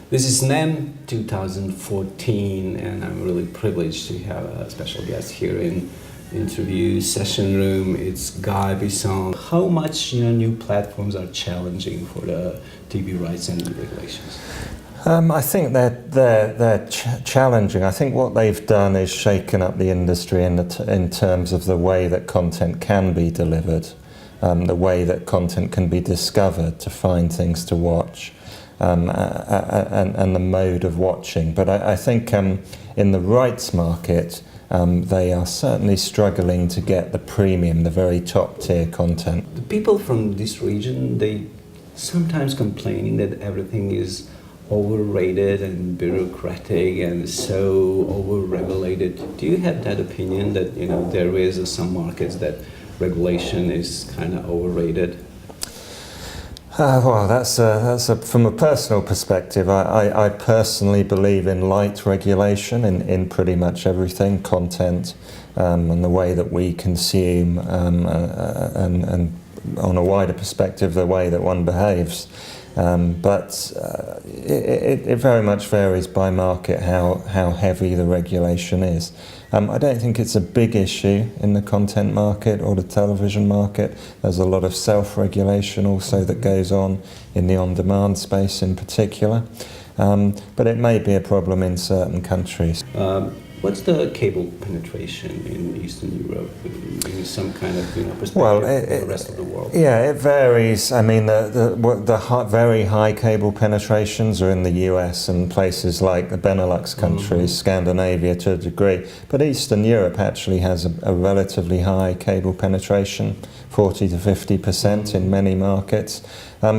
This is NEM 2014, and I'm really privileged to have a special guest here in interview session room. It's Guy Bisson. How much new platforms are challenging for the TV rights and regulations? I think they're challenging. I think what they've done is shaken up the industry in terms of the way that content can be delivered, the way that content can be discovered to find things to watch, and the mode of watching. But I think in the rights market, they are certainly struggling to get the premium, the very top tier content. The people from this region, they sometimes complaining that everything is overrated and bureaucratic and so over-regulated. Do you have that opinion that there is some markets that regulation is kind of overrated? Well, that's from a personal perspective. I personally believe in light regulation in pretty much everything, content, and the way that we consume, and on a wider perspective, the way that one behaves. But it very much varies by market how heavy the regulation is. I don't think it's a big issue in the content market or the television market. There's a lot of self-regulation also that goes on in the on-demand space in particular. But it may be a problem in certain countries. What's the cable penetration in Eastern Europe, in some kind of perspective well, for the rest of the world? Yeah, it varies. I mean, the very high cable penetrations are in the US and places like the Benelux countries, Scandinavia to a degree. But Eastern Europe actually has a relatively high cable penetration, 40 to 50% in many markets.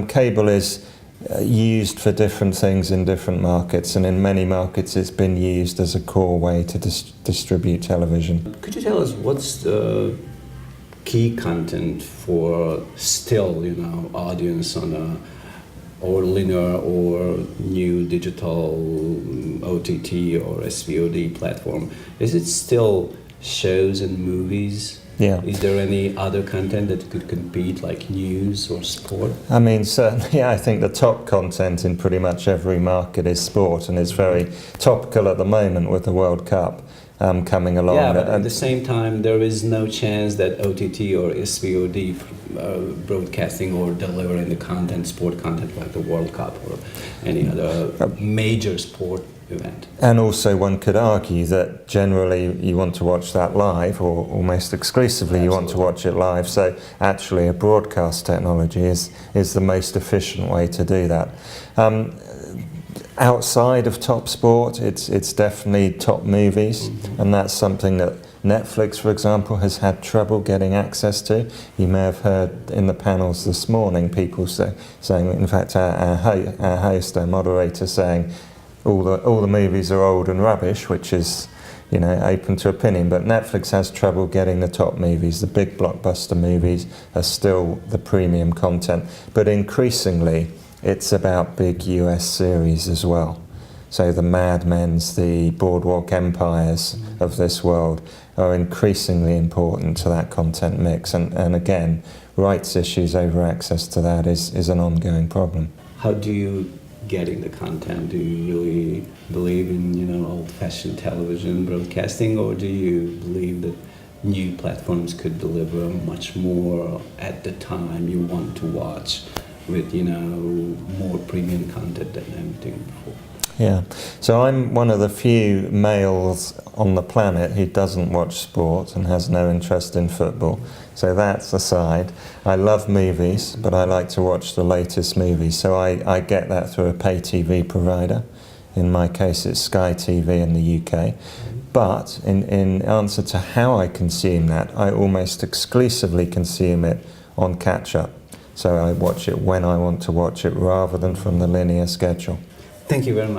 Cable is used for different things in different markets, and in many markets it's been used as a core way to distribute television. Could you tell us what's the key content for still audience on a or linear or new digital OTT or SVOD platform? Is it still shows and movies? Yeah. Is there any other content that could compete, like news or sport? I mean, certainly I think the top content in pretty much every market is sport, and it's very topical at the moment with the World Cup coming along. Yeah, but at the same time, there is no chance that OTT or SVOD broadcasting or delivering the content, sport content like the World Cup or any other major sport event. And also one could argue that generally you want to watch that live, or almost exclusively you want to watch it live. So actually a broadcast technology is the most efficient way to do that. Outside of top sport, it's definitely top movies, and that's something that Netflix, for example, has had trouble getting access to. You may have heard in the panels this morning people saying, in fact our host, our moderator, saying all the movies are old and rubbish, which is open to opinion, but Netflix has trouble getting the top movies. The big blockbuster movies are still the premium content, but increasingly it's about big US series as well. So the Mad Men's, the Boardwalk Empires of this world are increasingly important to that content mix, and again, rights issues over access to that is an ongoing problem. How do you getting the content? Do you really believe in old-fashioned television broadcasting, or do you believe that new platforms could deliver much more at the time you want to watch, with more premium content than everything before? Yeah, so I'm one of the few males on the planet who doesn't watch sport and has no interest in football. So that's aside. I love movies, but I like to watch the latest movies. So I get that through a pay TV provider. In my case, it's Sky TV in the UK. But in answer to how I consume that, I almost exclusively consume it on catch-up. So I watch it when I want to watch it rather than from the linear schedule. Thank you very much.